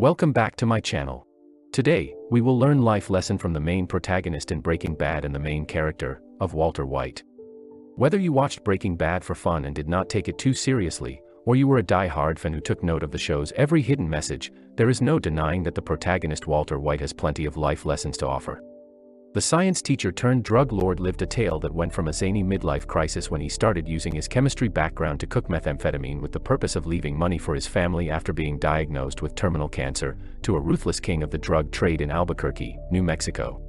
Welcome back to my channel. Today, we will learn life lesson from the main protagonist in Breaking Bad and the main character, of Walter White. Whether you watched Breaking Bad for fun and did not take it too seriously, or you were a die-hard fan who took note of the show's every hidden message, there is no denying that the protagonist Walter White has plenty of life lessons to offer. The science teacher turned drug lord lived a tale that went from a zany midlife crisis when he started using his chemistry background to cook methamphetamine with the purpose of leaving money for his family after being diagnosed with terminal cancer, to a ruthless king of the drug trade in Albuquerque, New Mexico.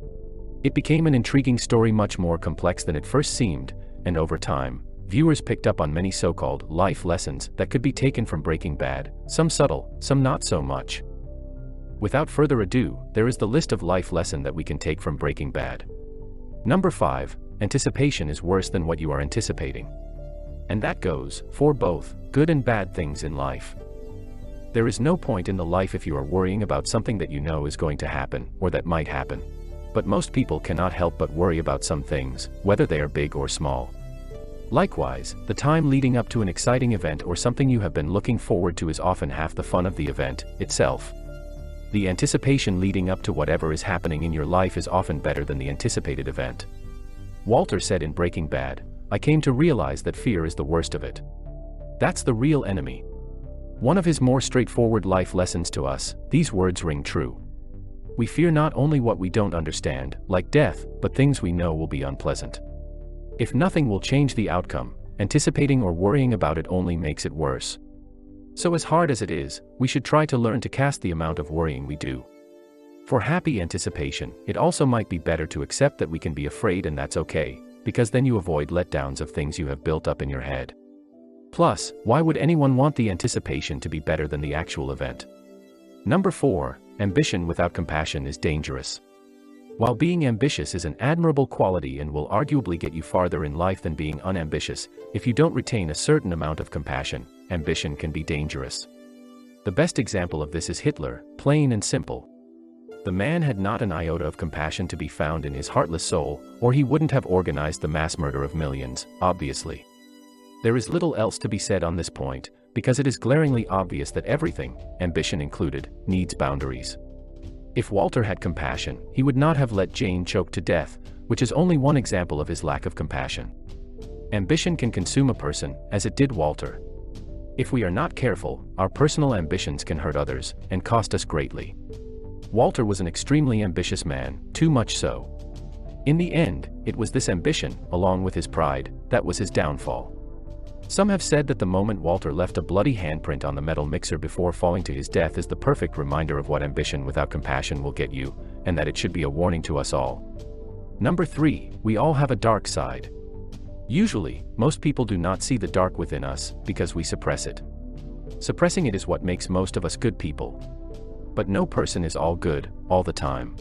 It became an intriguing story much more complex than it first seemed, and over time, viewers picked up on many so-called life lessons that could be taken from Breaking Bad, some subtle, some not so much. Without further ado, there is the list of life lesson that we can take from Breaking Bad. Number 5, anticipation is worse than what you are anticipating. And that goes for both good and bad things in life. There is no point in the life if you are worrying about something that you know is going to happen or that might happen. But most people cannot help but worry about some things, whether they are big or small. Likewise, the time leading up to an exciting event or something you have been looking forward to is often half the fun of the event itself. The anticipation leading up to whatever is happening in your life is often better than the anticipated event. Walter said in Breaking Bad, "I came to realize that fear is the worst of it. That's the real enemy." One of his more straightforward life lessons to us, these words ring true. We fear not only what we don't understand, like death, but things we know will be unpleasant. If nothing will change the outcome, anticipating or worrying about it only makes it worse. So as hard as it is, we should try to learn to cast the amount of worrying we do. For happy anticipation, it also might be better to accept that we can be afraid, and that's okay, because then you avoid letdowns of things you have built up in your head. Plus, why would anyone want the anticipation to be better than the actual event? Number 4, ambition without compassion is dangerous. While being ambitious is an admirable quality and will arguably get you farther in life than being unambitious, if you don't retain a certain amount of compassion, ambition can be dangerous. The best example of this is Hitler, plain and simple. The man had not an iota of compassion to be found in his heartless soul, or he wouldn't have organized the mass murder of millions, obviously. There is little else to be said on this point, because it is glaringly obvious that everything, ambition included, needs boundaries. If Walter had compassion, he would not have let Jane choke to death, which is only one example of his lack of compassion. Ambition can consume a person, as it did Walter. If we are not careful, our personal ambitions can hurt others, and cost us greatly. Walter was an extremely ambitious man, too much so. In the end, it was this ambition, along with his pride, that was his downfall. Some have said that the moment Walter left a bloody handprint on the metal mixer before falling to his death is the perfect reminder of what ambition without compassion will get you, and that it should be a warning to us all. Number 3, we all have a dark side. Usually, most people do not see the dark within us, because we suppress it. Suppressing it is what makes most of us good people. But no person is all good, all the time.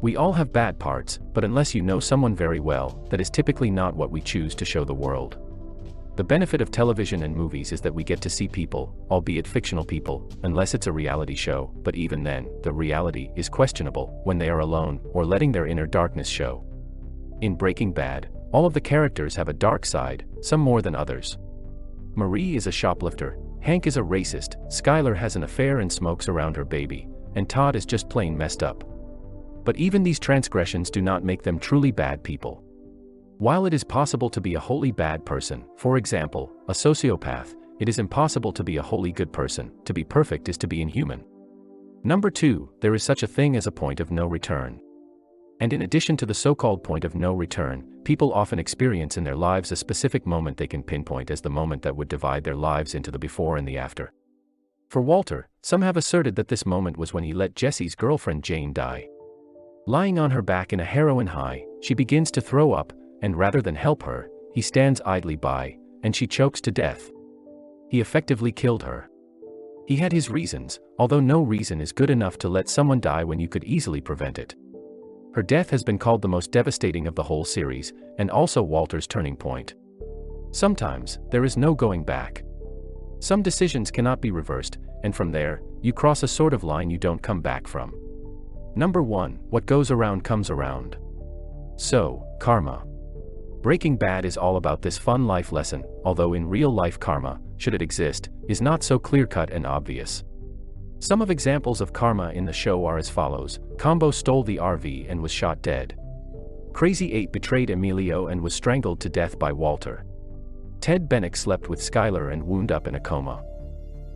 We all have bad parts, but unless you know someone very well, that is typically not what we choose to show the world. The benefit of television and movies is that we get to see people, albeit fictional people, unless it's a reality show, but even then, the reality is questionable when they are alone, or letting their inner darkness show. In Breaking Bad, all of the characters have a dark side, some more than others. Marie is a shoplifter, Hank is a racist, Skyler has an affair and smokes around her baby, and Todd is just plain messed up. But even these transgressions do not make them truly bad people. While it is possible to be a wholly bad person, for example, a sociopath, it is impossible to be a wholly good person. To be perfect is to be inhuman. Number 2, there is such a thing as a point of no return. And in addition to the so-called point of no return, people often experience in their lives a specific moment they can pinpoint as the moment that would divide their lives into the before and the after. For Walter, some have asserted that this moment was when he let Jesse's girlfriend Jane die. Lying on her back in a heroin high, she begins to throw up, and rather than help her, he stands idly by, and she chokes to death. He effectively killed her. He had his reasons, although no reason is good enough to let someone die when you could easily prevent it. Her death has been called the most devastating of the whole series, and also Walter's turning point. Sometimes, there is no going back. Some decisions cannot be reversed, and from there, you cross a sort of line you don't come back from. Number 1, what goes around comes around. So, karma. Breaking Bad is all about this fun life lesson, although in real life karma, should it exist, is not so clear-cut and obvious. Some of examples of karma in the show are as follows. Combo stole the RV and was shot dead. Crazy 8 betrayed Emilio and was strangled to death by Walter. Ted Bennick slept with Skylar and wound up in a coma.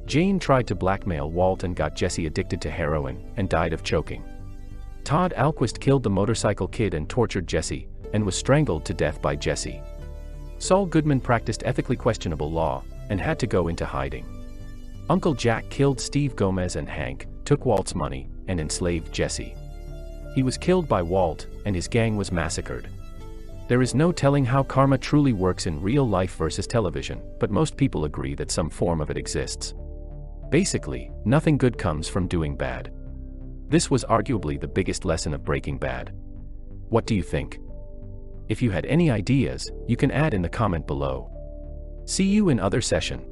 Jane tried to blackmail Walt and got Jesse addicted to heroin and died of choking. Todd Alquist killed the motorcycle kid and tortured Jesse, and was strangled to death by Jesse. Saul Goodman practiced ethically questionable law, and had to go into hiding. Uncle Jack killed Steve Gomez and Hank, took Walt's money, and enslaved Jesse. He was killed by Walt, and his gang was massacred. There is no telling how karma truly works in real life versus television, but most people agree that some form of it exists. Basically, nothing good comes from doing bad. This was arguably the biggest lesson of Breaking Bad. What do you think? If you had any ideas, you can add in the comment below. See you in other session.